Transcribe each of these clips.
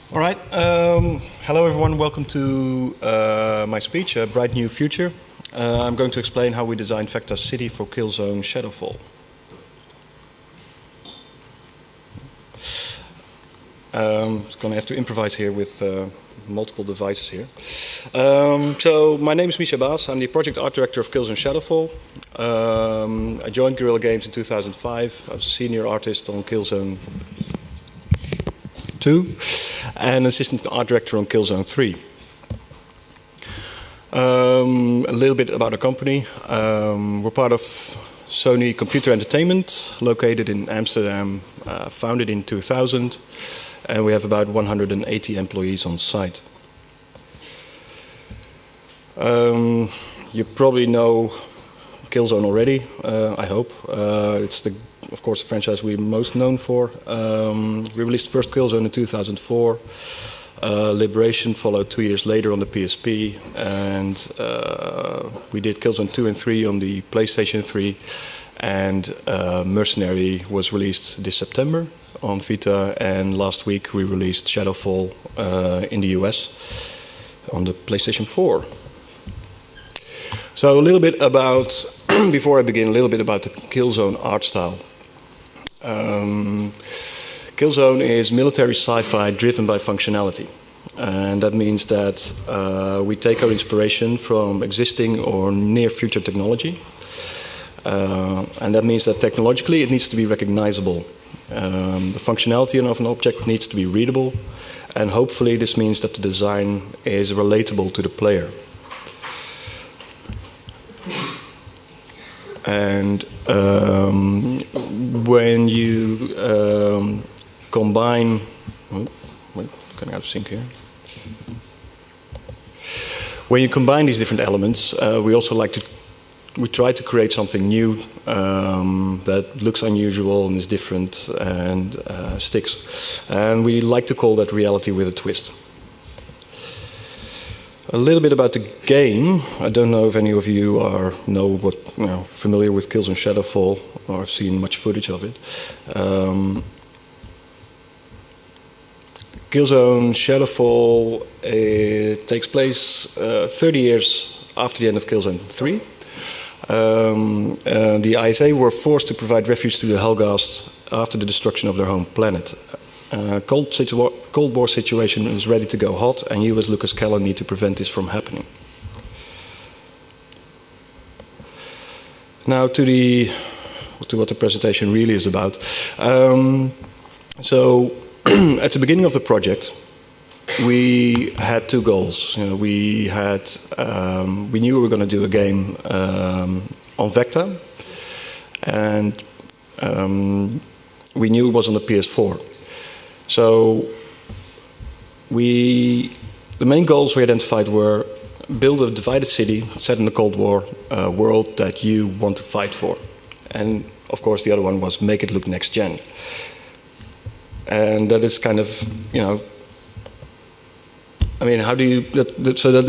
All right. Hello, everyone. Welcome to my speech, A Bright New Future. I'm going to explain how we designed Vector City for Killzone Shadowfall. I'm going to have to improvise here with multiple devices here. So my name is Misja Baas. I'm the project art director of Killzone Shadowfall. I joined Guerrilla Games in 2005. I was a senior artist on Killzone 2 and assistant art director on Killzone 3. A little bit about our company. We're part of Sony Computer Entertainment, located in Amsterdam, founded in 2000, and we have about 180 employees on site. You probably know Killzone already, I hope. It's of course, the franchise we're most known for. We released first Killzone in 2004. Liberation followed 2 years later on the PSP, and we did Killzone 2 and 3 on the PlayStation 3, and Mercenary was released this September on Vita, and last week we released Shadowfall in the US on the PlayStation 4. So a little bit about, before I begin, a little bit about the Killzone art style. Killzone is military sci-fi driven by functionality. And that means that we take our inspiration from existing or near future technology. And that means that technologically it needs to be recognizable. The functionality of an object needs to be readable. And hopefully this means that the design is relatable to the player. And when you combine, getting out of sync here. When you combine these different elements, we try to create something new that looks unusual and is different and sticks. And we like to call that reality with a twist. A little bit about the game. I don't know if any of you are familiar with Killzone Shadowfall or have seen much footage of it. Killzone Shadowfall takes place 30 years after the end of Killzone 3. The ISA were forced to provide refuge to the Helghast after the destruction of their home planet. Cold War situation is ready to go hot, and you as Lucas Keller need to prevent this from happening. Now to what the presentation really is about. So at the beginning of the project, we had two goals. We knew we were going to do a game on Vector, and we knew it was on the PS4. So the main goals we identified were build a divided city set in the Cold War world that you want to fight for. And of course the other one was make it look next gen. And that is kind of, I mean, how do you, so that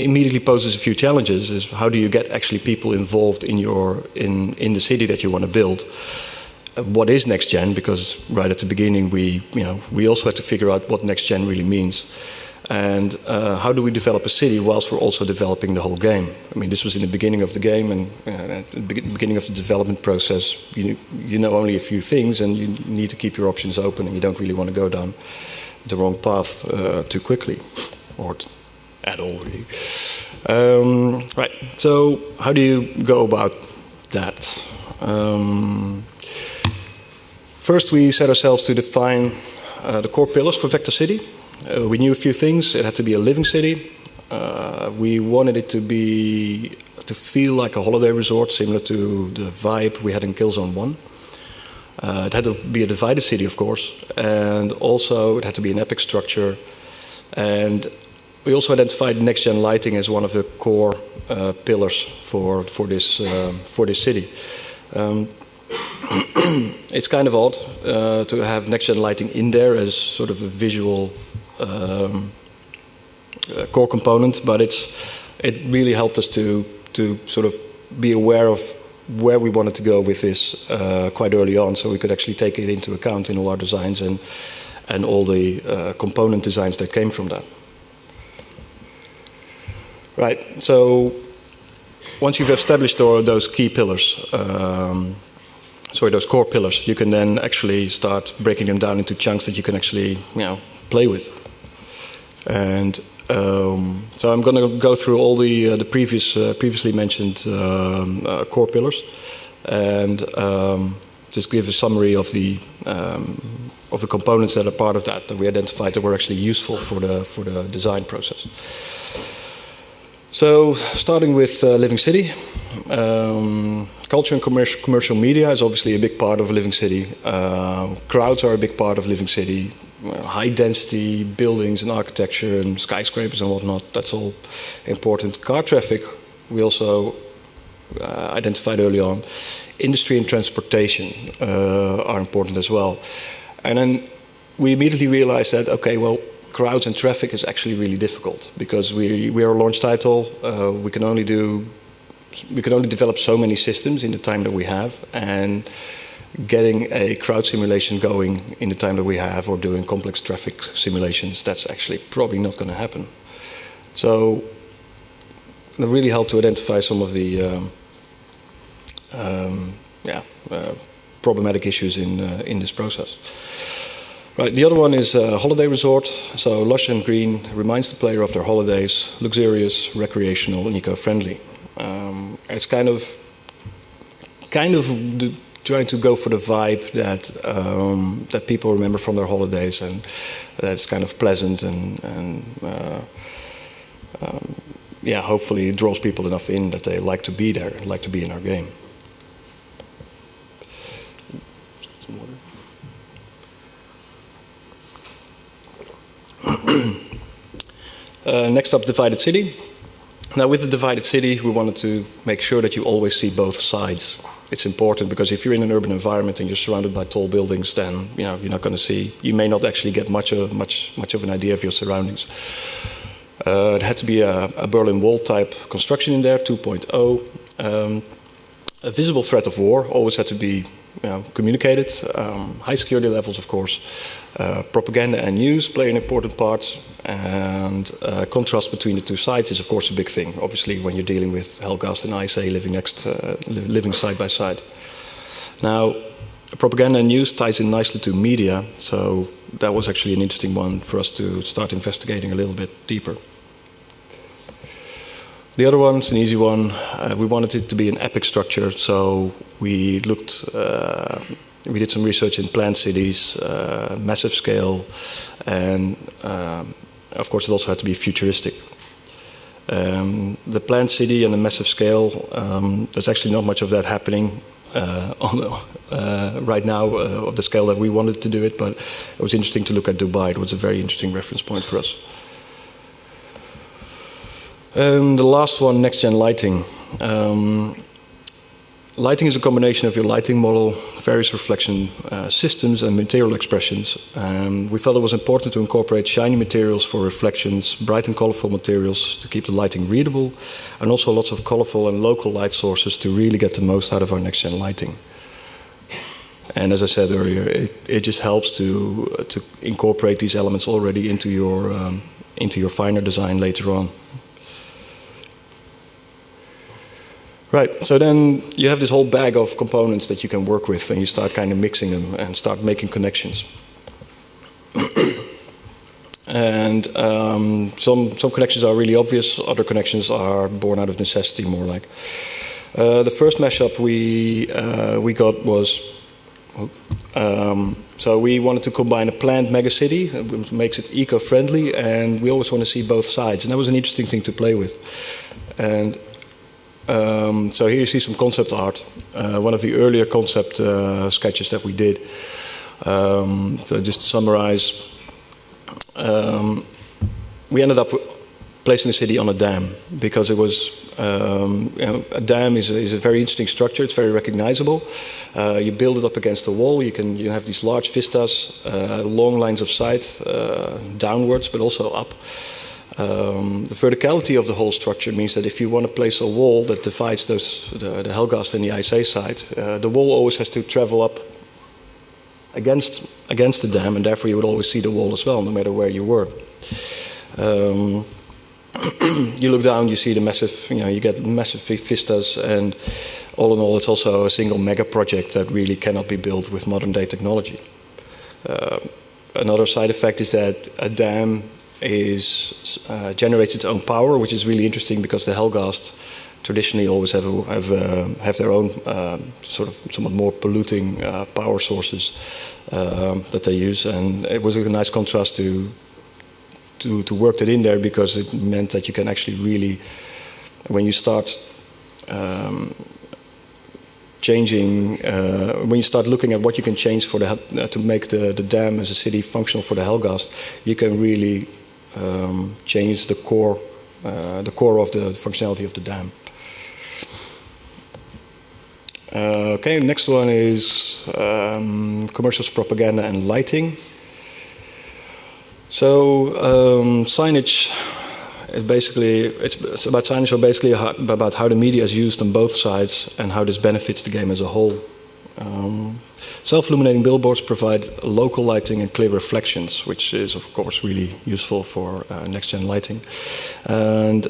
immediately poses a few challenges, is how do you get actually people involved in the city that you want to build? What is next gen? Because right at the beginning we also had to figure out what next gen really means, and how do we develop a city whilst we're also developing the whole game? I mean, this was in the beginning of the game, and at the beginning of the development process, you know only a few things, and you need to keep your options open, and you don't really want to go down the wrong path too quickly, or at all really. Right. So how do you go about that? First, we set ourselves to define the core pillars for Vector City. We knew a few things. It had to be a living city. We wanted it to feel like a holiday resort, similar to the vibe we had in Killzone 1. It had to be a divided city, of course, and also it had to be an epic structure. And we also identified next-gen lighting as one of the core pillars for this city. It's kind of odd to have next-gen lighting in there as sort of a visual core component, but it really helped us to sort of be aware of where we wanted to go with this quite early on, so we could actually take it into account in all our designs and all the component designs that came from that. Right, so once you've established those key pillars, those core pillars, you can then actually start breaking them down into chunks that you can actually, play with. And so I'm going to go through all the previously mentioned core pillars, and just give a summary of the components that are part of that we identified that were actually useful for the design process. So, starting with Living City, culture and commercial media is obviously a big part of Living City. Crowds are a big part of Living City. High density buildings and architecture and skyscrapers and whatnot, that's all important. Car traffic, we also identified early on. Industry and transportation are important as well. And then we immediately realized that, okay, well, crowds and traffic is actually really difficult because we are a launch title. We can only develop so many systems in the time that we have, and getting a crowd simulation going in the time that we have, or doing complex traffic simulations, that's actually probably not going to happen. So it really helped to identify some of the problematic issues in this process. Right, the other one is holiday resort. So lush and green reminds the player of their holidays, luxurious, recreational, and eco-friendly. It's kind of trying to go for the vibe that people remember from their holidays, and that's kind of pleasant and hopefully it draws people enough in that they like to be there, like to be in our game. Next up, divided city. Now, with the divided city, we wanted to make sure that you always see both sides. It's important because if you're in an urban environment and you're surrounded by tall buildings, then you're not going to see. You may not actually get much of an idea of your surroundings. It had to be a Berlin Wall type construction in there, 2.0. A visible threat of war always had to be communicated. High security levels, of course. Propaganda and news play an important part, and contrast between the two sides is, of course, a big thing. Obviously, when you're dealing with Helgast and ISA living side by side. Now, propaganda and news ties in nicely to media, so that was actually an interesting one for us to start investigating a little bit deeper. The other one's an easy one. We wanted it to be an epic structure, so we looked. We did some research in planned cities, massive scale, and of course it also had to be futuristic. The planned city and the massive scale, there's actually not much of that happening right now of the scale that we wanted to do it, but it was interesting to look at Dubai. It was a very interesting reference point for us. The last one, next-gen lighting. Lighting is a combination of your lighting model, various reflection systems, and material expressions. We felt it was important to incorporate shiny materials for reflections, bright and colorful materials to keep the lighting readable, and also lots of colorful and local light sources to really get the most out of our next-gen lighting. And as I said earlier, it just helps to incorporate these elements already into your finer design later on. Right, so then you have this whole bag of components that you can work with, and you start kind of mixing them and start making connections. And some connections are really obvious, other connections are born out of necessity, more like. The first mashup we got was, so we wanted to combine a planned megacity, which makes it eco-friendly, and we always want to see both sides, and that was an interesting thing to play with. And so here you see some concept art, one of the earlier concept sketches that we did. So just to summarize, we ended up placing the city on a dam because it was, a dam is a very interesting structure. It's very recognizable. You build it up against a wall. You have these large vistas, long lines of sight, downwards, but also up. The verticality of the whole structure means that if you want to place a wall that divides the Helgast and the ISA side, the wall always has to travel up against the dam, and therefore you would always see the wall as well, no matter where you were. You look down, you see the massive, you get massive vistas, and all in all, it's also a single mega project that really cannot be built with modern day technology. Another side effect is that a dam generates its own power, which is really interesting because the Helghast traditionally always have their own sort of somewhat more polluting power sources that they use, and it was a nice contrast to work that in there, because it meant that you can actually really, when you start when you start looking at what you can change for to make the dam as a city functional for the Helghast, you can really change the core of the functionality of the dam. Okay, next one is commercials, propaganda, and lighting. So signage is basically, it's about signage, or basically about how the media is used on both sides and how this benefits the game as a whole. Self-illuminating billboards provide local lighting and clear reflections, which is of course really useful for next-gen lighting. And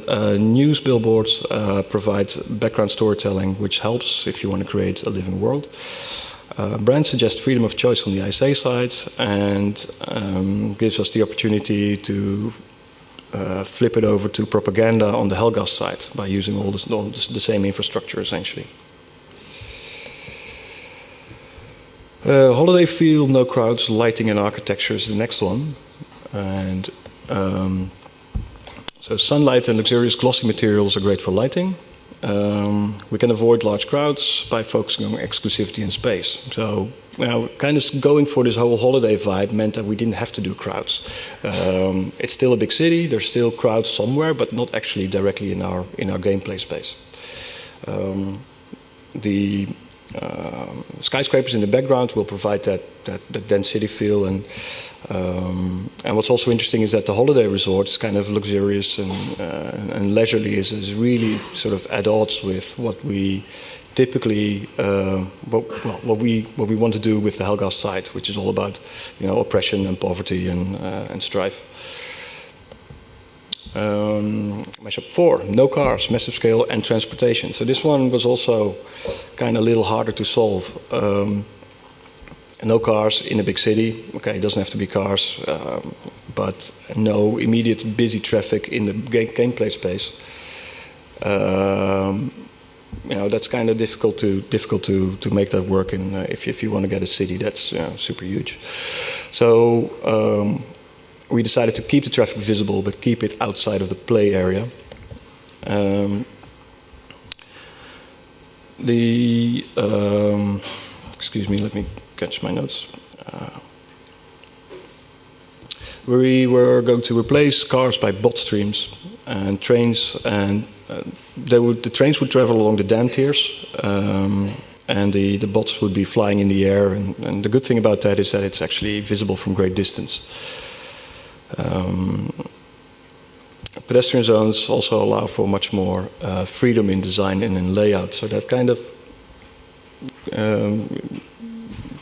news billboards provide background storytelling, which helps if you want to create a living world. Brands suggest freedom of choice on the ISA side, and gives us the opportunity to flip it over to propaganda on the Helghast side by using all the same infrastructure essentially. Holiday feel, no crowds, lighting and architecture is the next one. And so sunlight and luxurious glossy materials are great for lighting. We can avoid large crowds by focusing on exclusivity and space. So now, kind of going for this whole holiday vibe meant that we didn't have to do crowds. It's still a big city. There's still crowds somewhere, but not actually directly in our gameplay space. The skyscrapers in the background will provide that density feel, and what's also interesting is that the holiday resort is kind of luxurious and leisurely, is really sort of at odds with what we typically what we want to do with the Helghast side, which is all about oppression and poverty and strife. Mashup 4, no cars, massive scale, and transportation. So this one was also kind of a little harder to solve. No cars in a big city. Okay, it doesn't have to be cars, but no immediate busy traffic in the gameplay space. That's kind of difficult to make that work if you want to get a city that's super huge. So we decided to keep the traffic visible, but keep it outside of the play area. Excuse me, let me catch my notes. We were going to replace cars by bot streams and trains, and the trains would travel along the dam tiers, and the bots would be flying in the air. And the good thing about that is that it's actually visible from great distance. Pedestrian zones also allow for much more freedom in design and in layout. So that kind of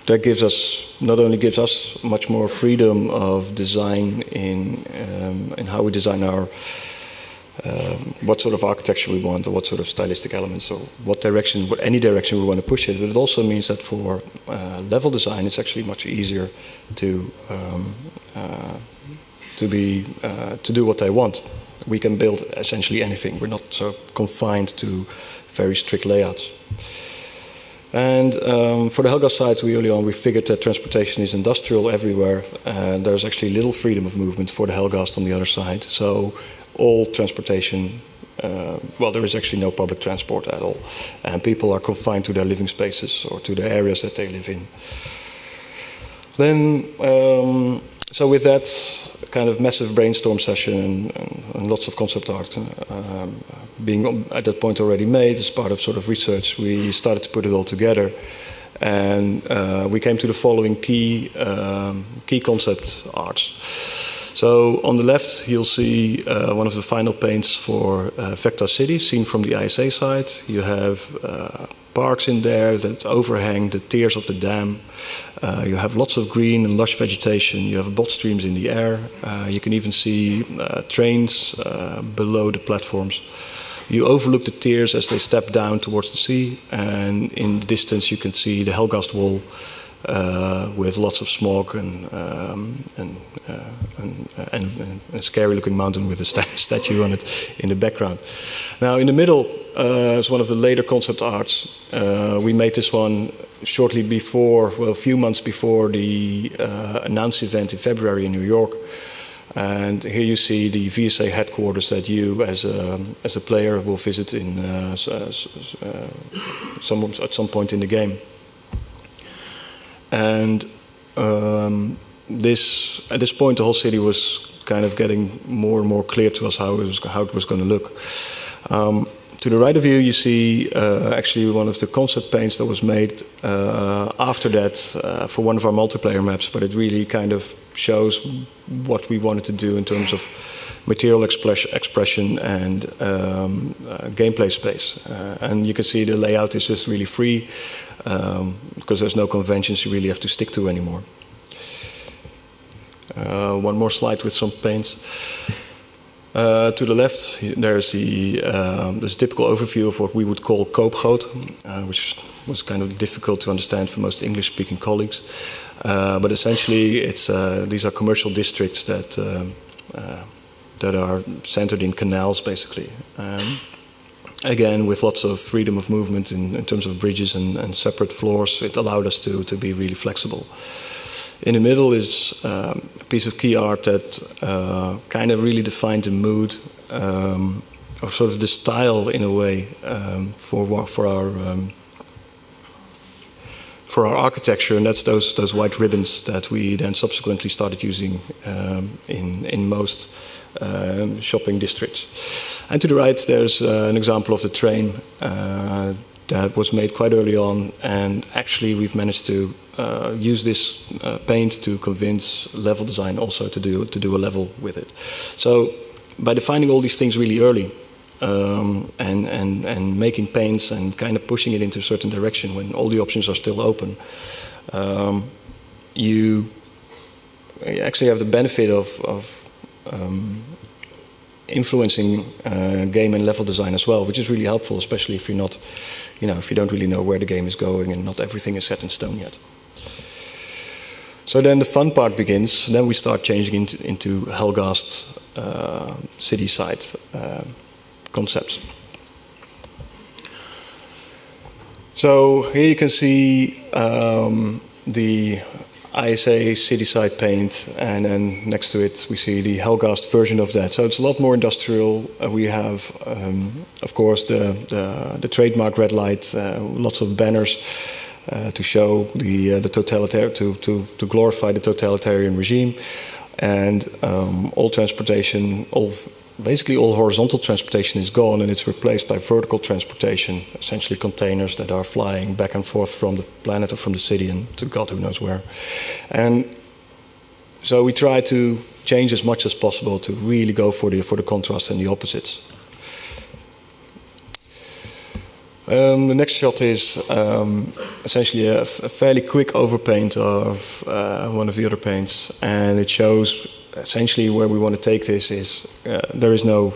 that gives us, not only gives us much more freedom of design in how we design our what sort of architecture we want, or what sort of stylistic elements, or any direction we want to push it. But it also means that for level design, it's actually much easier to do what they want. We can build essentially anything. We're not so confined to very strict layouts. And for the Helghast side, early on we figured that transportation is industrial everywhere, and there's actually little freedom of movement for the Helghast on the other side. So all transportation, there is actually no public transport at all, and people are confined to their living spaces or to the areas that they live in. Then, so with that kind of massive brainstorm session and lots of concept art being at that point already made as part of sort of research, we started to put it all together, and we came to the following key concept arts. So on the left, you'll see one of the final paints for Vecta City, seen from the ISA side. You have parks in there that overhang the tiers of the dam. You have lots of green and lush vegetation. You have bot streams in the air. You can even see trains below the platforms. You overlook the tiers as they step down towards the sea, and in the distance you can see the Helghast wall with lots of smog and a scary-looking mountain with a statue on it in the background. Now, in the middle is one of the later concept arts. We made this one shortly before, well, a few months before the announced event in February in New York. And here you see the VSA headquarters that you, as a player, will visit in at some point in the game. And at this point, the whole city was kind of getting more and more clear to us how it was going to look. To the right of you, you see actually one of the concept paints that was made after that for one of our multiplayer maps, but it really kind of shows what we wanted to do in terms of material expression and gameplay space. And you can see the layout is just really free because there's no conventions you really have to stick to anymore. One more slide with some paints. To the left, there's a typical overview of what we would call koopgoot, which was kind of difficult to understand for most English-speaking colleagues. But essentially, these are commercial districts that are centered in canals, basically. Again, with lots of freedom of movement in terms of bridges and separate floors, it allowed us to be really flexible. In the middle is a piece of key art that kind of really defined the mood, or sort of the style in a way, for our architecture, and that's those white ribbons that we then subsequently started using in most shopping districts. And to the right, there's an example of the train that was made quite early on, and actually we've managed to use this paint to convince level design also to do a level with it. So by defining all these things really early and making paints and kind of pushing it into a certain direction when all the options are still open, you actually have the benefit of influencing game and level design as well, which is really helpful, especially if you're not, if you don't really know where the game is going and not everything is set in stone yet. So then the fun part begins. Then we start changing into Helghast city side concepts. So here you can see the ISA city-side paint, and then next to it we see the Helghast version of that. So it's a lot more industrial. We have, of course, the trademark red light, lots of banners to show the totalitarian, to glorify the totalitarian regime, and all transportation, basically all horizontal transportation is gone, and it's replaced by vertical transportation, essentially containers that are flying back and forth from the planet or from the city and to God who knows where. And so we try to change as much as possible to really go for the contrast and the opposites. The next shot is essentially a fairly quick overpaint of one of the other paints, and it shows essentially where we want to take this is there is no,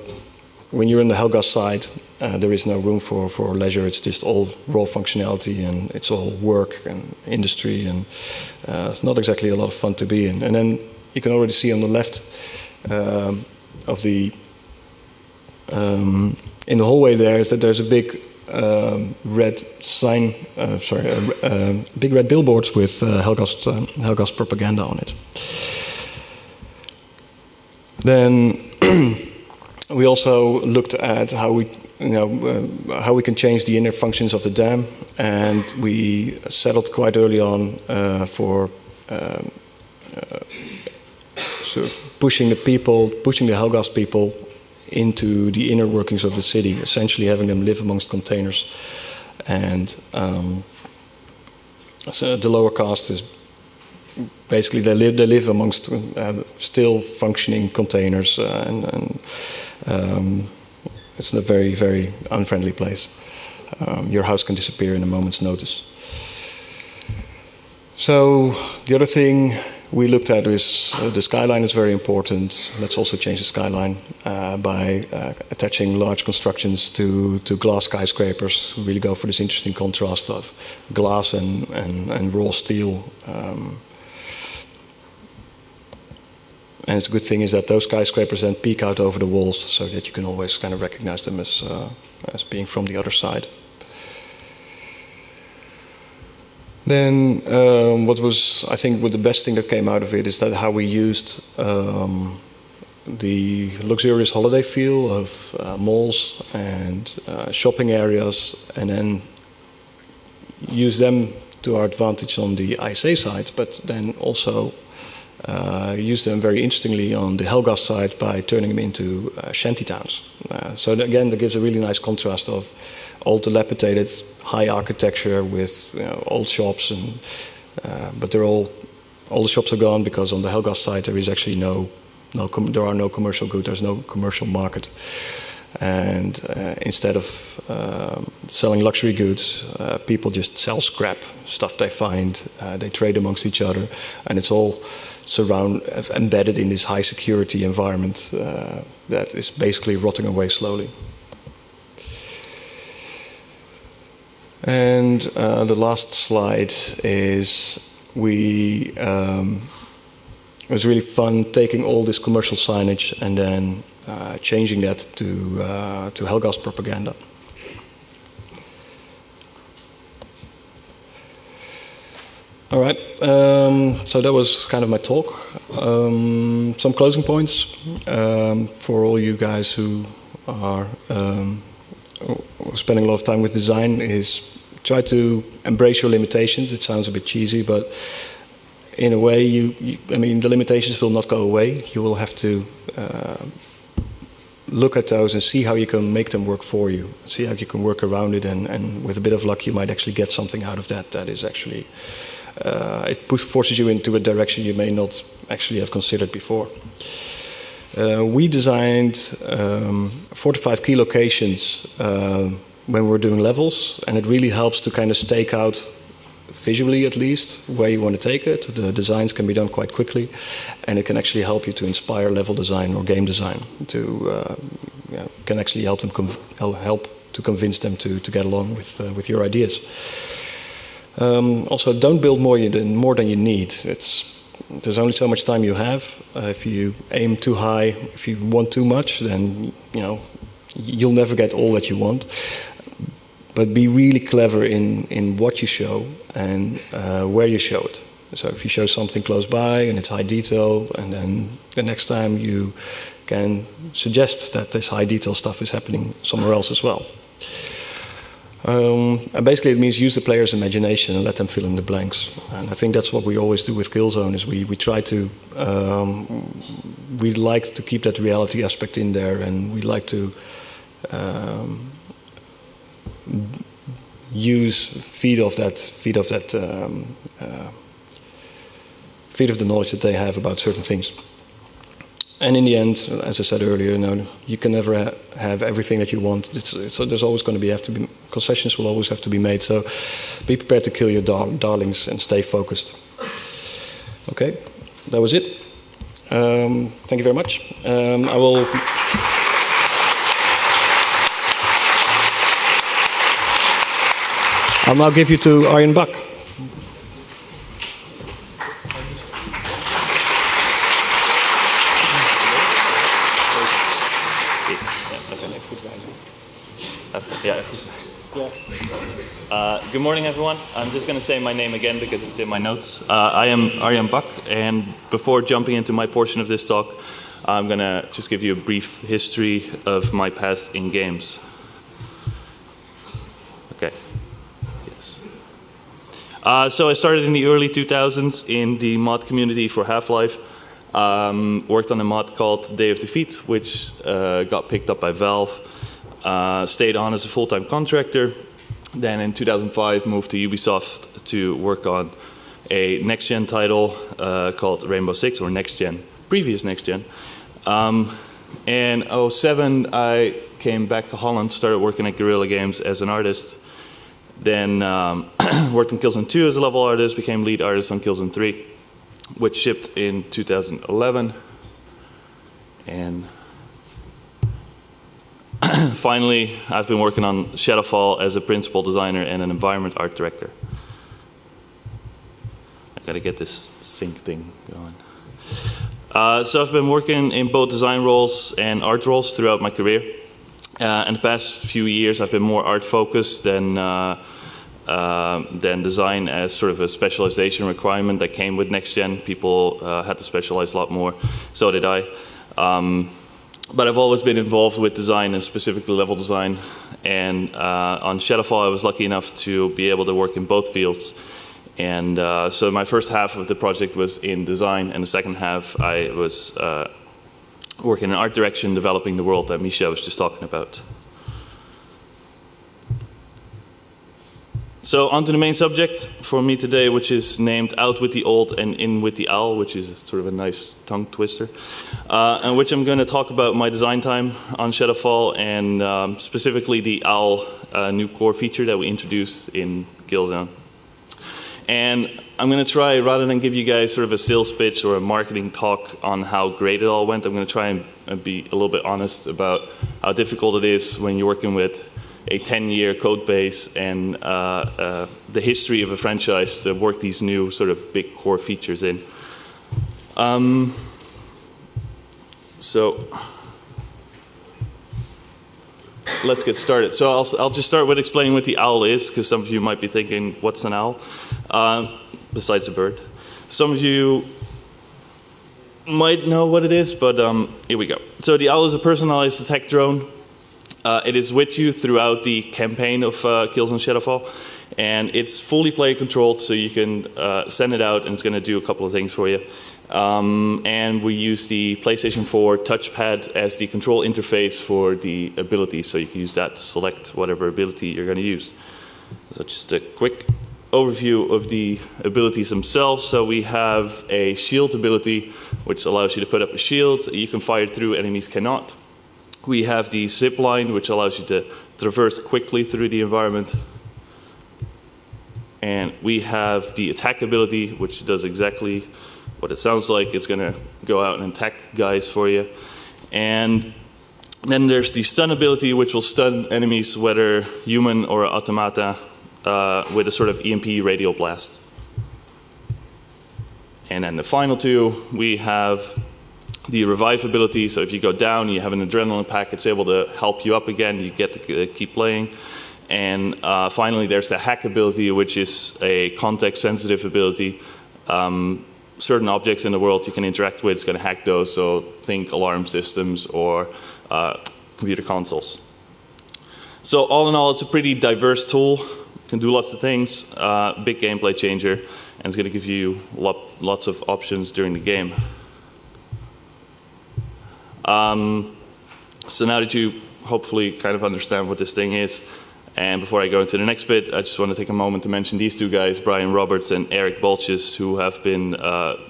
when you're in the Helghast side, there is no room for leisure. It's just all raw functionality, and it's all work and industry, and it's not exactly a lot of fun to be in. And then you can already see on the left of the in the hallway there is that there's a big red sign, big red billboards with Helghast propaganda on it. Then we also looked at how we can change the inner functions of the dam, and we settled quite early on for sort of pushing the Helghast people into the inner workings of the city, essentially having them live amongst containers, and so the lower caste is basically they live amongst still functioning containers, and it's a very, very unfriendly place. your house can disappear in a moment's notice. So the other thing we looked at is the skyline is very important. Let's also change the skyline by attaching large constructions to glass skyscrapers. We really go for this interesting contrast of glass and raw steel. And the good thing is that those skyscrapers then peek out over the walls so that you can always kind of recognize them as being from the other side. Then what was, I think, the best thing that came out of it is that how we used the luxurious holiday feel of malls and shopping areas, and then use them to our advantage on the ISA side, but then also use them very interestingly on the Helgas side by turning them into shanty towns. So again, that gives a really nice contrast of old dilapidated high architecture with old shops, and but all the shops are gone because on the Helgas side there is actually there are no commercial goods, there's no commercial market, and instead of selling luxury goods, people just sell scrap stuff they find. They trade amongst each other, and it's all embedded in this high security environment that is basically rotting away slowly. And the last slide is it was really fun taking all this commercial signage and then changing that to Helgas propaganda. All right, so that was kind of my talk. Some closing points for all you guys who are spending a lot of time with design is try to embrace your limitations. It sounds a bit cheesy, but in a way, I mean, the limitations will not go away. You will have to look at those and see how you can make them work for you. See how you can work around it, and with a bit of luck, you might actually get something out of that is actually, it forces you into a direction you may not actually have considered before. We designed 4 to 5 key locations when we're doing levels, and it really helps to kind of stake out, visually at least, where you want to take it. The designs can be done quite quickly, and it can actually help you to inspire level design or game design. Can actually help them help to convince them to get along with your ideas. Also, don't build more than you need. There's only so much time you have. If you aim too high, if you want too much, then you'll never get all that you want. But be really clever in what you show and where you show it. So if you show something close by and it's high detail, and then the next time you can suggest that this high detail stuff is happening somewhere else as well. And basically it means use the player's imagination and let them fill in the blanks. And I think that's what we always do with Killzone, is we try to, we like to keep that reality aspect in there, and we like to feed off the knowledge that they have about certain things. And in the end, as I said earlier, you can never have everything that you want. There's always going to have to be concessions will always have to be made. So be prepared to kill your darlings and stay focused. Okay, that was it. Thank you very much. I'll now give you to Arjan Bak. Good morning, everyone. I'm just going to say my name again because it's in my notes. I am Arjan Bak, and before jumping into my portion of this talk, I'm going to just give you a brief history of my past in games. Okay. Yes. So I started in the early 2000s in the mod community for Half-Life. Worked on a mod called Day of Defeat, which got picked up by Valve. Stayed on as a full-time contractor. Then in 2005 moved to Ubisoft to work on a next-gen title called Rainbow Six, or next-gen, previous next-gen. In 2007, I came back to Holland, started working at Guerrilla Games as an artist. Then worked on Killzone 2 as a level artist, became lead artist on Killzone 3, which shipped in 2011. And finally, I've been working on Shadowfall as a principal designer and an environment art director. I gotta get this sync thing going. So I've been working in both design roles and art roles throughout my career. In the past few years, I've been more art focused than design as sort of a specialization requirement that came with Next Gen. People had to specialize a lot more. So did I. But I've always been involved with design and specifically level design. And on Shadowfall, I was lucky enough to be able to work in both fields. And so my first half of the project was in design, and the second half I was working in art direction, developing the world that Misja was just talking about. So on to the main subject for me today, which is named Out with the Old and In with the Owl, which is sort of a nice tongue twister, in which I'm going to talk about my design time on Shadowfall and specifically the Owl new core feature that we introduced in Killzone. And I'm going to try, rather than give you guys sort of a sales pitch or a marketing talk on how great it all went, I'm going to try and be a little bit honest about how difficult it is when you're working with a 10-year code base and the history of a franchise to work these new sort of big core features in. So let's get started. So I'll just start with explaining what the owl is, because some of you might be thinking, what's an owl? Besides a bird. Some of you might know what it is, but here we go. So the owl is a personalized attack drone. It is with you throughout the campaign of Killzone Shadowfall, and it's fully player controlled, so you can send it out and it's going to do a couple of things for you. And we use the PlayStation 4 touchpad as the control interface for the ability, so you can use that to select whatever ability you're going to use. So just a quick overview of the abilities themselves. So we have a shield ability, which allows you to put up a shield. You can fire through, enemies cannot. We have the zip line, which allows you to traverse quickly through the environment. And we have the attack ability, which does exactly what it sounds like. It's going to go out and attack guys for you. And then there's the stun ability, which will stun enemies, whether human or automata, with a sort of EMP radial blast. And then the final two, we have the revive ability. So if you go down, you have an adrenaline pack, it's able to help you up again, you get to keep playing. And finally, there's the hack ability, which is a context-sensitive ability. Certain objects in the world you can interact with, it's going to hack those, so think alarm systems or computer consoles. So all in all, it's a pretty diverse tool. Can do lots of things, big gameplay changer, and it's going to give you lots of options during the game. So now that you hopefully kind of understand what this thing is, and before I go into the next bit, I just want to take a moment to mention these two guys, Brian Roberts and Eric Bolches, who have been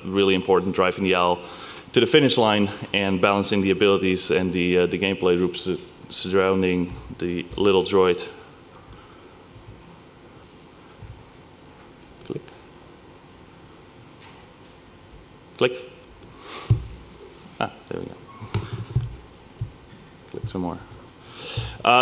really important driving the owl to the finish line and balancing the abilities and the gameplay loops surrounding the little droid. Click. Click. Ah, there we go. Click some more.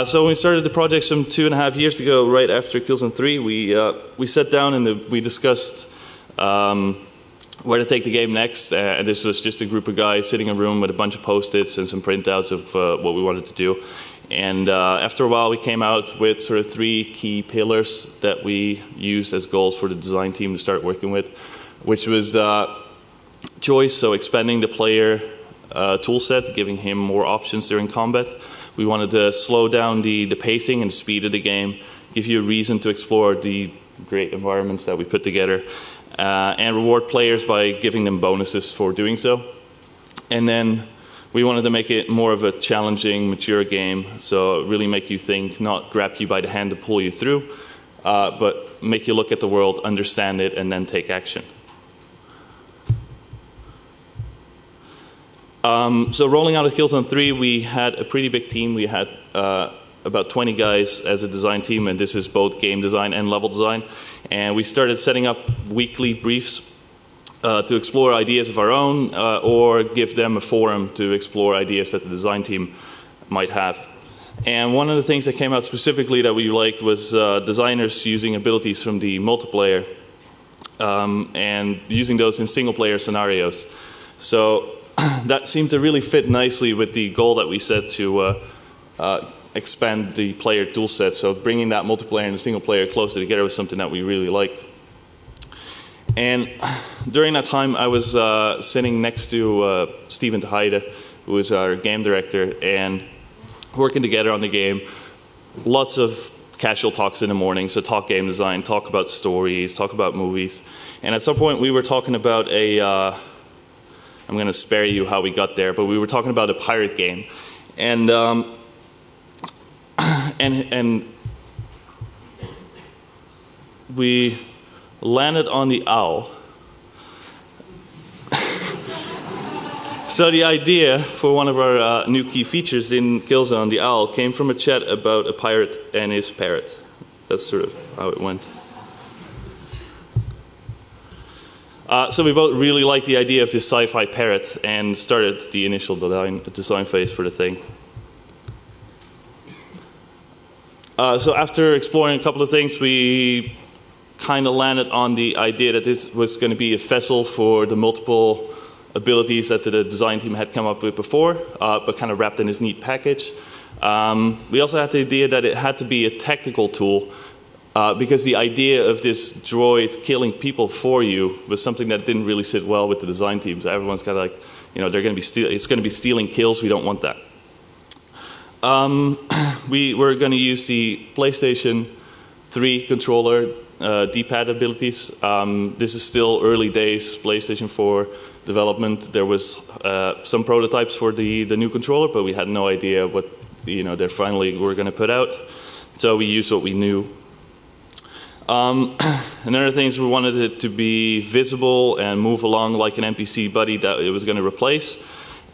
So when we started the project some 2.5 years ago, right after Killzone 3, we sat down and we discussed where to take the game next. And this was just a group of guys sitting in a room with a bunch of Post-its and some printouts of what we wanted to do. And after a while, we came out with sort of 3 key pillars that we used as goals for the design team to start working with, which was choice, so expanding the player toolset, giving him more options during combat. We wanted to slow down the pacing and speed of the game, give you a reason to explore the great environments that we put together, and reward players by giving them bonuses for doing so. And then we wanted to make it more of a challenging, mature game, so really make you think, not grab you by the hand to pull you through, but make you look at the world, understand it, and then take action. So rolling out of Killzone 3, we had a pretty big team. We had about 20 guys as a design team, and this is both game design and level design. And we started setting up weekly briefs to explore ideas of our own or give them a forum to explore ideas that the design team might have. And one of the things that came out specifically that we liked was designers using abilities from the multiplayer and using those in single-player scenarios. So that seemed to really fit nicely with the goal that we set to expand the player toolset. So bringing that multiplayer and the single player closer together was something that we really liked. And during that time, I was sitting next to Steven de Heide, who is our game director, and working together on the game. Lots of casual talks in the morning, so talk game design, talk about stories, talk about movies. And at some point, we were talking about I'm going to spare you how we got there, but we were talking about a pirate game. And we landed on the owl. So the idea for one of our new key features in Killzone, the owl, came from a chat about a pirate and his parrot. That's sort of how it went. So we both really liked the idea of this sci-fi parrot and started the initial design phase for the thing. So after exploring a couple of things, we kind of landed on the idea that this was going to be a vessel for the multiple abilities that the design team had come up with before, but kind of wrapped in this neat package. We also had the idea that it had to be a tactical tool, because the idea of this droid killing people for you was something that didn't really sit well with the design teams. Everyone's kind of like, they're going to be it's going to be stealing kills. We don't want that. We were going to use the PlayStation 3 controller D-pad abilities. This is still early days PlayStation 4 development. There was some prototypes for the new controller, but we had no idea what they finally were going to put out. So we used what we knew. Another thing is we wanted it to be visible and move along like an NPC buddy that it was going to replace.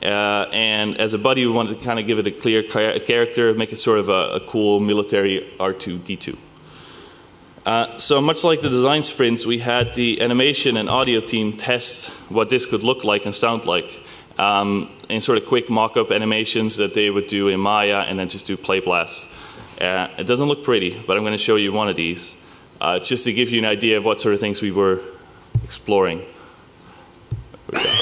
And as a buddy, we wanted to kind of give it a clear character, make it sort of a cool military R2-D2. So much like the design sprints, we had the animation and audio team test what this could look like and sound like in sort of quick mock-up animations that they would do in Maya and then just do play blasts. It doesn't look pretty, but I'm going to show you one of these just to give you an idea of what sort of things we were exploring. There we go.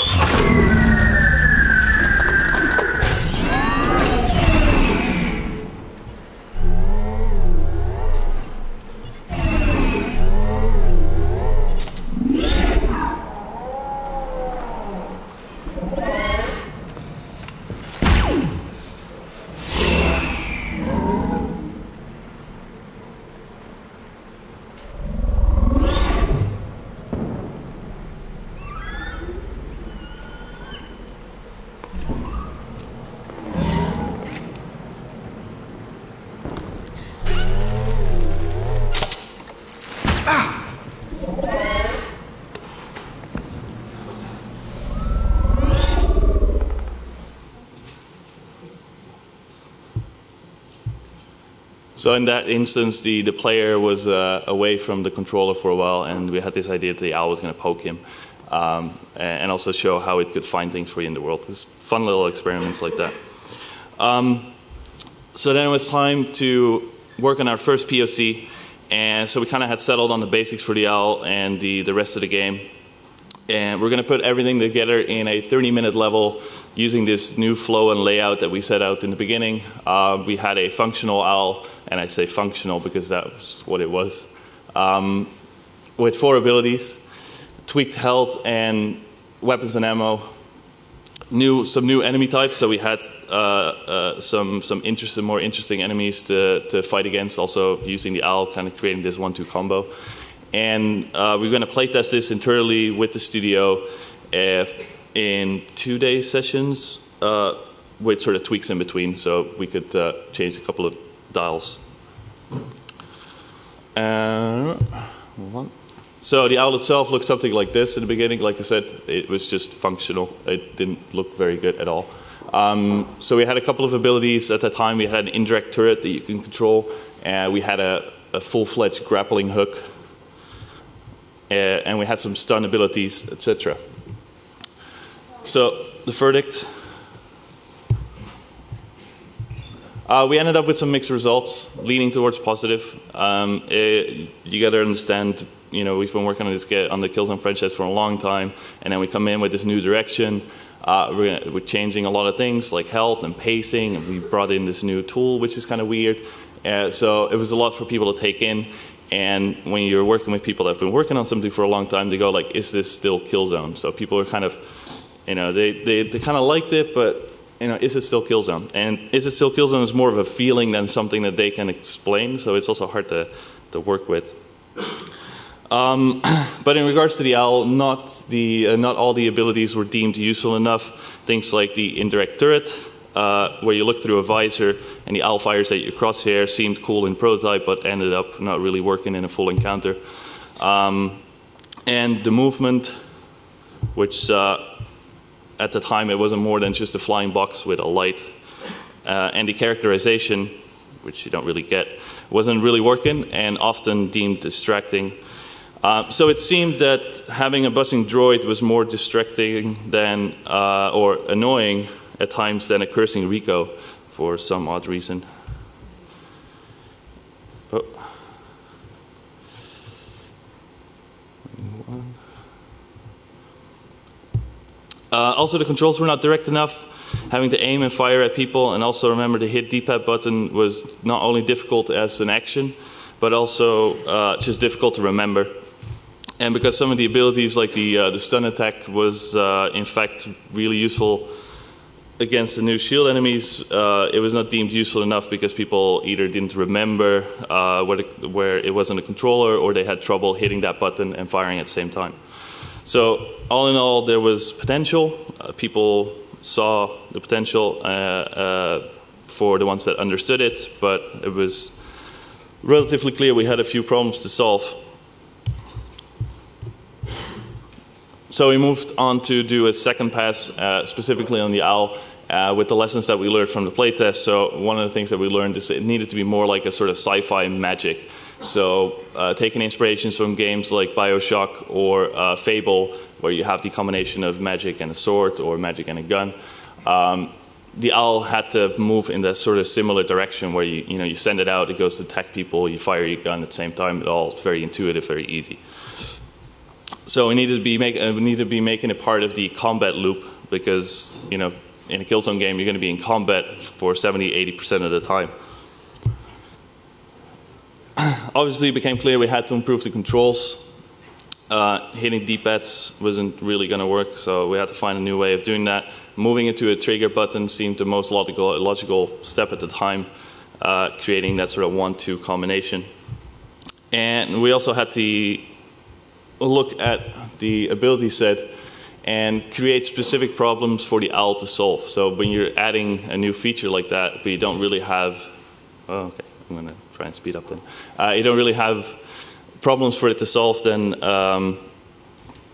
So in that instance, the player was away from the controller for a while, and we had this idea that the owl was going to poke him and also show how it could find things for you in the world. It's fun little experiments like that. So then it was time to work on our first POC, and so we kind of had settled on the basics for the owl and the rest of the game. And we're going to put everything together in a 30-minute level using this new flow and layout that we set out in the beginning. We had a functional owl, and I say functional because that was what it was, with 4 abilities, tweaked health and weapons and ammo, some new enemy types, so we had some more interesting enemies to fight against, also using the owl, kind of creating this 1-2 combo. And we're going to playtest this internally with the studio in 2-day sessions with sort of tweaks in between, so we could change a couple of dials. So the owl itself looked something like this in the beginning. Like I said, it was just functional. It didn't look very good at all. So we had a couple of abilities at that time. We had an indirect turret that you can control. We had a full-fledged grappling hook. And we had some stun abilities, etc. So the verdict. We ended up with some mixed results, leaning towards positive. You got to understand, we've been working on the Killzone franchise for a long time, and then we come in with this new direction. We're changing a lot of things like health and pacing, and we brought in this new tool, which is kind of weird. So it was a lot for people to take in. And when you're working with people that have been working on something for a long time, they go like, "Is this still Killzone?" So people are kind of, they kind of liked it, but. Is it still Killzone? And is it still Killzone is more of a feeling than something that they can explain, so it's also hard to work with. But in regards to the owl, not all the abilities were deemed useful enough. Things like the indirect turret, where you look through a visor and the owl fires at your crosshair, seemed cool in prototype, but ended up not really working in a full encounter. And the movement, which at the time, it wasn't more than just a flying box with a light. And the characterization, which you don't really get, wasn't really working and often deemed distracting. So it seemed that having a buzzing droid was more distracting than, or annoying at times than a cursing Rico for some odd reason. Oh. Also, the controls were not direct enough. Having to aim and fire at people, and also remember the hit D-pad button was not only difficult as an action, but also just difficult to remember. And because some of the abilities, like the stun attack, was in fact really useful against the new shield enemies, it was not deemed useful enough because people either didn't remember where it wasn't a controller, or they had trouble hitting that button and firing at the same time. So all in all, there was potential. People saw the potential for the ones that understood it, but it was relatively clear we had a few problems to solve. So we moved on to do a second pass, specifically on the owl, with the lessons that we learned from the playtest. So one of the things that we learned is it needed to be more like a sort of sci-fi magic. So taking inspirations from games like BioShock or Fable, where you have the combination of magic and a sword or magic and a gun, the owl had to move in that sort of similar direction where you send it out, it goes to attack people, you fire your gun at the same time. It's all very intuitive, very easy. So we needed to be making it part of the combat loop because in a Killzone game you're going to be in combat for 70-80% of the time. Obviously, it became clear we had to improve the controls. Hitting D-pads wasn't really going to work, so we had to find a new way of doing that. Moving it to a trigger button seemed the most logical step at the time, creating that sort of 1-2 combination. And we also had to look at the ability set and create specific problems for the owl to solve. So when you're adding a new feature like that, but you don't really have... Oh, okay, I'm going to try and speed up then. You don't really have problems for it to solve, then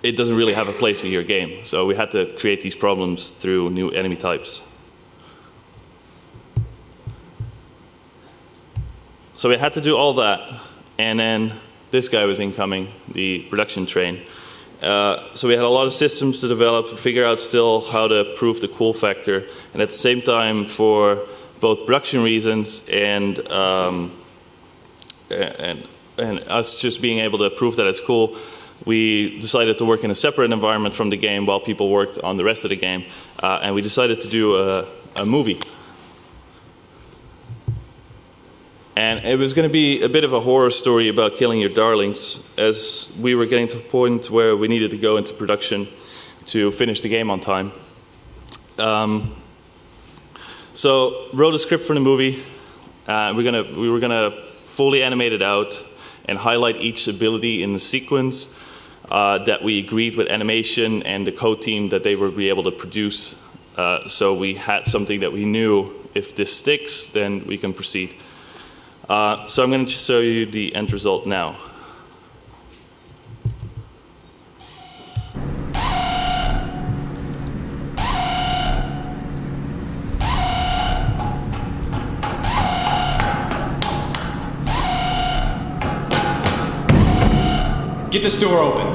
it doesn't really have a place in your game. So we had to create these problems through new enemy types. So we had to do all that, and then this guy was incoming, the production train. So we had a lot of systems to develop, figure out still how to prove the cool factor, and at the same time, for both production reasons and us just being able to prove that it's cool, we decided to work in a separate environment from the game while people worked on the rest of the game, and we decided to do a movie. And it was going to be a bit of a horror story about killing your darlings, as we were getting to a point where we needed to go into production to finish the game on time. So wrote a script for the movie. We were gonna fully animate it out and highlight each ability in the sequence that we agreed with animation and the code team that they would be able to produce. So we had something that we knew, if this sticks, then we can proceed. So I'm going to just show you the end result now. this door open.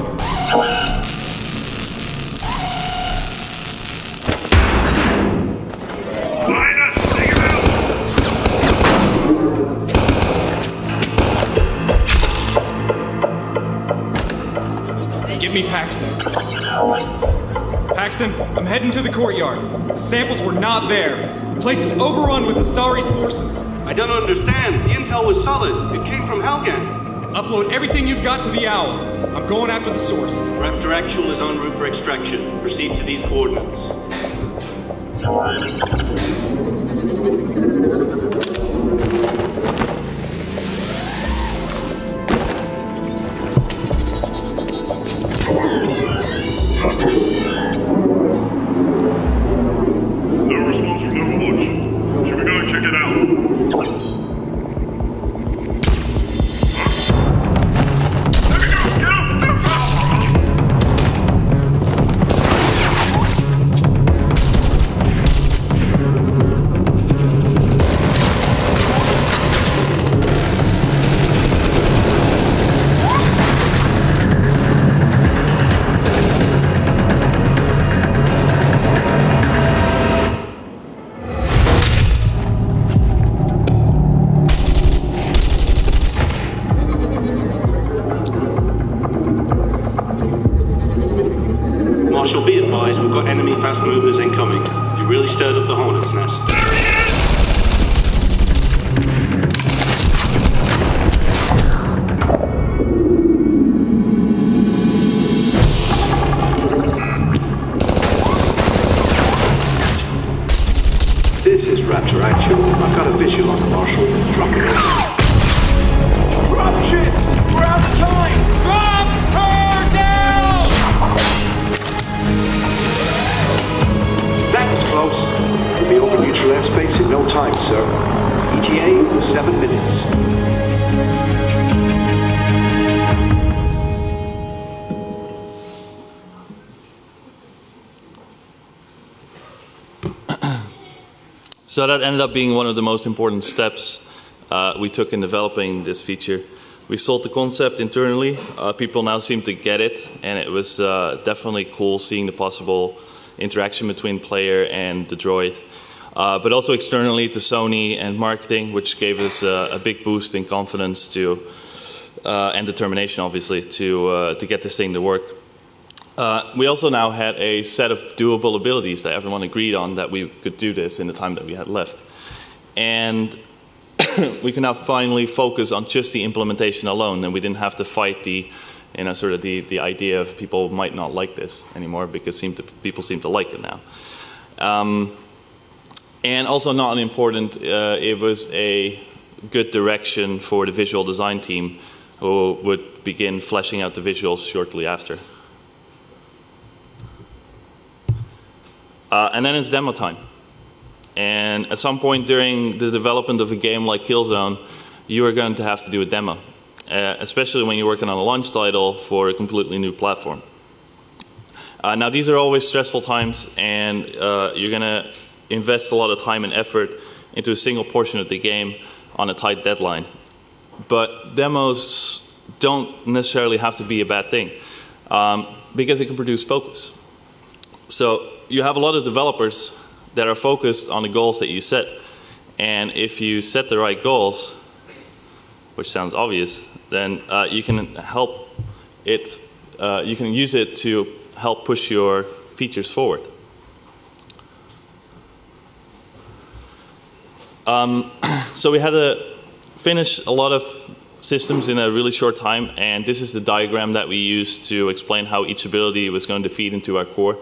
Get me Paxton. Paxton, I'm heading to the courtyard. The samples were not there. The place is overrun with Asari's forces. I don't understand. The intel was solid. It came from Helgen. Upload everything you've got to the Owl. I'm going after the source. Raptor Actual is en route for extraction. Proceed to these coordinates. No response from Overwatch. Should we go and check it out? Marshal, be advised, we've got enemy fast movers incoming. You really stirred up the hornet's nest. This is Raptor Actual. I've got a visual on the Marshal. Drop it. Drop shit! We're out of time! Drop her down! That was close. We'll be over neutral airspace in no time, sir. ETA was 7 minutes. So that ended up being one of the most important steps we took in developing this feature. We sold the concept internally. People now seem to get it, and it was definitely cool seeing the possible interaction between player and the droid. But also externally to Sony and marketing, which gave us a big boost in confidence to and determination, obviously, to get this thing to work. We also now had a set of doable abilities that everyone agreed on that we could do this in the time that we had left. And we can now finally focus on just the implementation alone, and we didn't have to fight the idea of people might not like this anymore, because people seem to like it now. And also not unimportant, it was a good direction for the visual design team, who would begin fleshing out the visuals shortly after. And then it's demo time. And at some point during the development of a game like Killzone, you are going to have to do a demo, especially when you're working on a launch title for a completely new platform. Now, these are always stressful times, and you're going to invest a lot of time and effort into a single portion of the game on a tight deadline. But demos don't necessarily have to be a bad thing, because it can produce focus. So you have a lot of developers that are focused on the goals that you set. And if you set the right goals, which sounds obvious, then you can help it, you can use it to help push your features forward. So we had to finish a lot of systems in a really short time, and this is the diagram that we used to explain how each ability was going to feed into our core.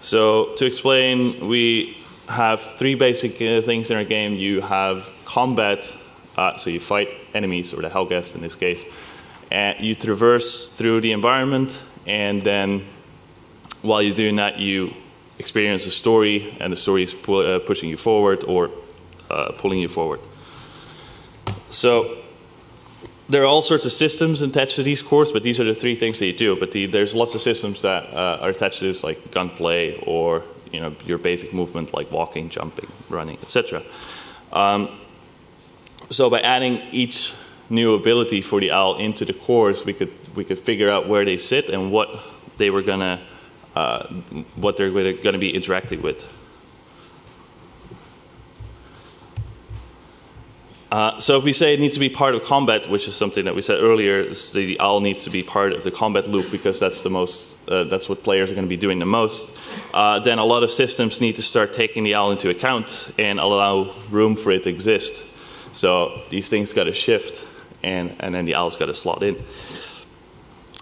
So to explain, we have three basic things in our game. You have combat, so you fight enemies, or the Helghast in this case. And you traverse through the environment, and then while you're doing that, you experience a story, and the story is pushing you forward or pulling you forward. So there are all sorts of systems attached to these cores, but these are the three things that you do. But there's lots of systems that are attached to this, like gunplay, or your basic movement, like walking, jumping, running, etc. So by adding each new ability for the owl into the cores, we could figure out where they sit and what they're gonna be interacting with. So if we say it needs to be part of combat, which is something that we said earlier, the owl needs to be part of the combat loop because that's that's what players are going to be doing the most. Then a lot of systems need to start taking the owl into account and allow room for it to exist. So these things got to shift, and then the owl's got to slot in.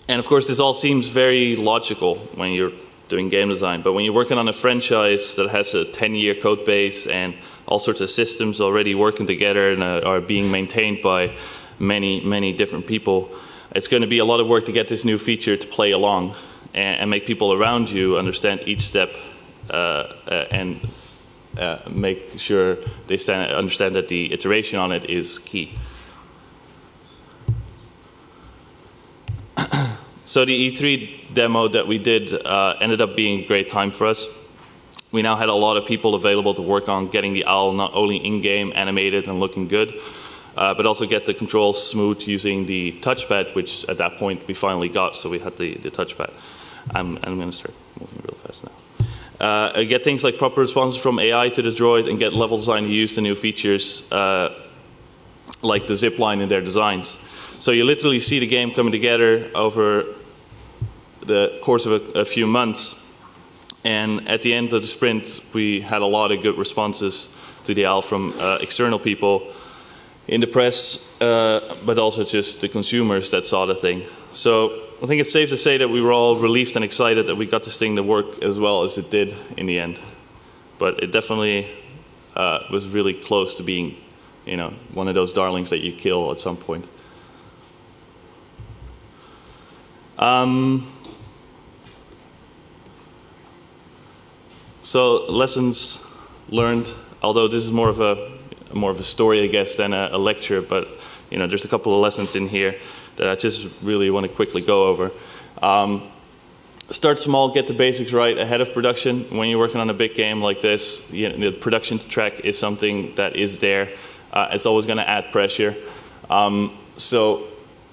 And of course, this all seems very logical when you're doing game design, but when you're working on a franchise that has a 10-year code base and all sorts of systems already working together and are being maintained by many different people, it's going to be a lot of work to get this new feature to play along and make people around you understand each step and make sure they understand that the iteration on it is key. So the E3 demo that we did ended up being a great time for us. We now had a lot of people available to work on getting the owl not only in-game animated and looking good, but also get the controls smooth using the touchpad, which at that point we finally got, so we had the touchpad. I'm going to start moving real fast now. Get things like proper responses from AI to the droid and get level design to use the new features like the zip line in their designs. So you literally see the game coming together over the course of a few months. And at the end of the sprint, we had a lot of good responses to the owl from external people in the press, but also just the consumers that saw the thing. So I think it's safe to say that we were all relieved and excited that we got this thing to work as well as it did in the end. But it definitely was really close to being, one of those darlings that you kill at some point. So lessons learned, although this is more of a story, I guess, than a lecture, but there's a couple of lessons in here that I just really want to quickly go over. Start small, get the basics right ahead of production. When you're working on a big game like this, the production track is something that is there. It's always going to add pressure. So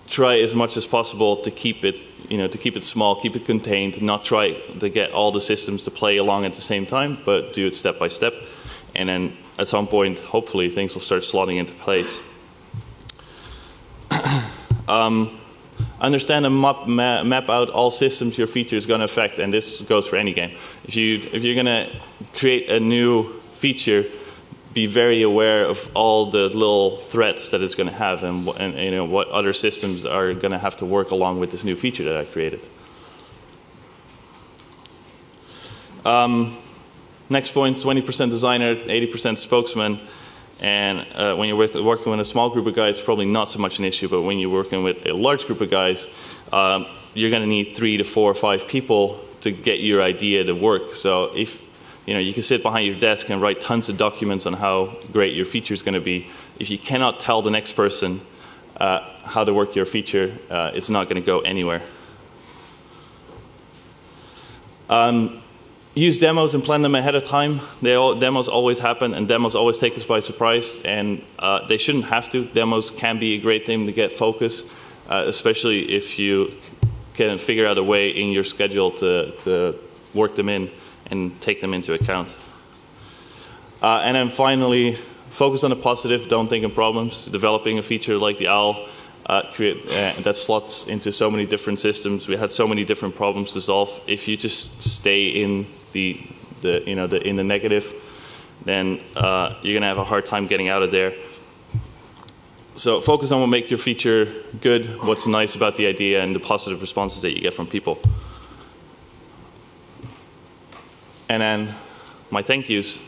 try as much as possible to keep it small, keep it contained, not try to get all the systems to play along at the same time, but do it step by step. And then at some point, hopefully, things will start slotting into place. Understand and map out all systems your feature is going to affect, and this goes for any game. If you're going to create a new feature, be very aware of all the little threats that it's going to have, and what other systems are going to have to work along with this new feature that I created. Next point: 20% designer, 80% spokesman. And when you're working with a small group of guys, it's probably not so much an issue. But when you're working with a large group of guys, you're going to need 3 to 4 or 5 people to get your idea to work. So if you can sit behind your desk and write tons of documents on how great your feature is going to be, if you cannot tell the next person how to work your feature, it's not going to go anywhere. Use demos and plan them ahead of time. Demos always happen, and demos always take us by surprise, and they shouldn't have to. Demos can be a great thing to get focus, especially if you can figure out a way in your schedule to work them in and take them into account. And then finally, focus on the positive, don't think in problems. Developing a feature like the OWL that slots into so many different systems. We had so many different problems to solve. If you just stay in in the negative, then you're going to have a hard time getting out of there. So focus on what makes your feature good, what's nice about the idea, and the positive responses that you get from people. And then my thank yous.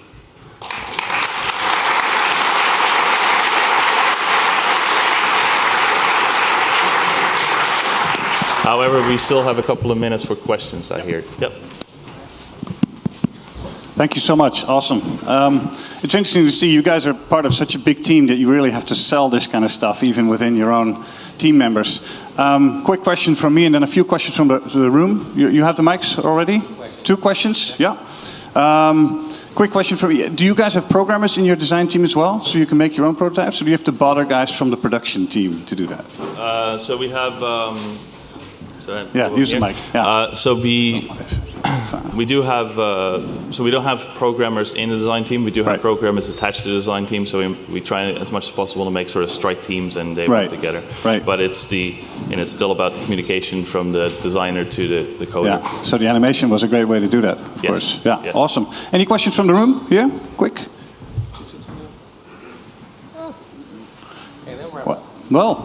However, we still have a couple of minutes for questions, I hear. Yep. Thank you so much. Awesome. It's interesting to see you guys are part of such a big team that you really have to sell this kind of stuff, even within your own team members. Quick question from me, and then a few questions from the room. You have the mics already? 2 questions? Yeah. Quick question for you. Do you guys have programmers in your design team as well, so you can make your own prototypes, or do you have to bother guys from the production team to do that? So we have... use the mic. Yeah. So we do have... so we don't have programmers in the design team. We do have programmers attached to the design team, so we try as much as possible to make sort of strike teams and they work together. Right. But it's still about the communication from the designer to the coder. Yeah. So the animation was a great way to do that, of course. Yeah. Yes. Awesome. Any questions from the room here? Quick. Well,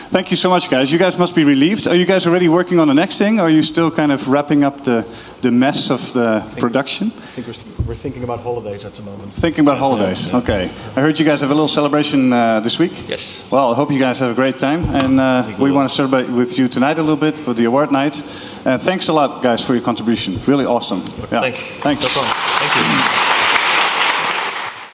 thank you so much, guys. You guys must be relieved. Are you guys already working on the next thing, or are you still kind of wrapping up the mess of the production? I think we're thinking about holidays at the moment. Thinking about holidays, okay. I heard you guys have a little celebration this week. Yes. Well, I hope you guys have a great time, and we want to celebrate with you tonight a little bit for the award night. Thanks a lot, guys, for your contribution. Really awesome. Yeah. Thanks. Thanks. No problem. Thank you.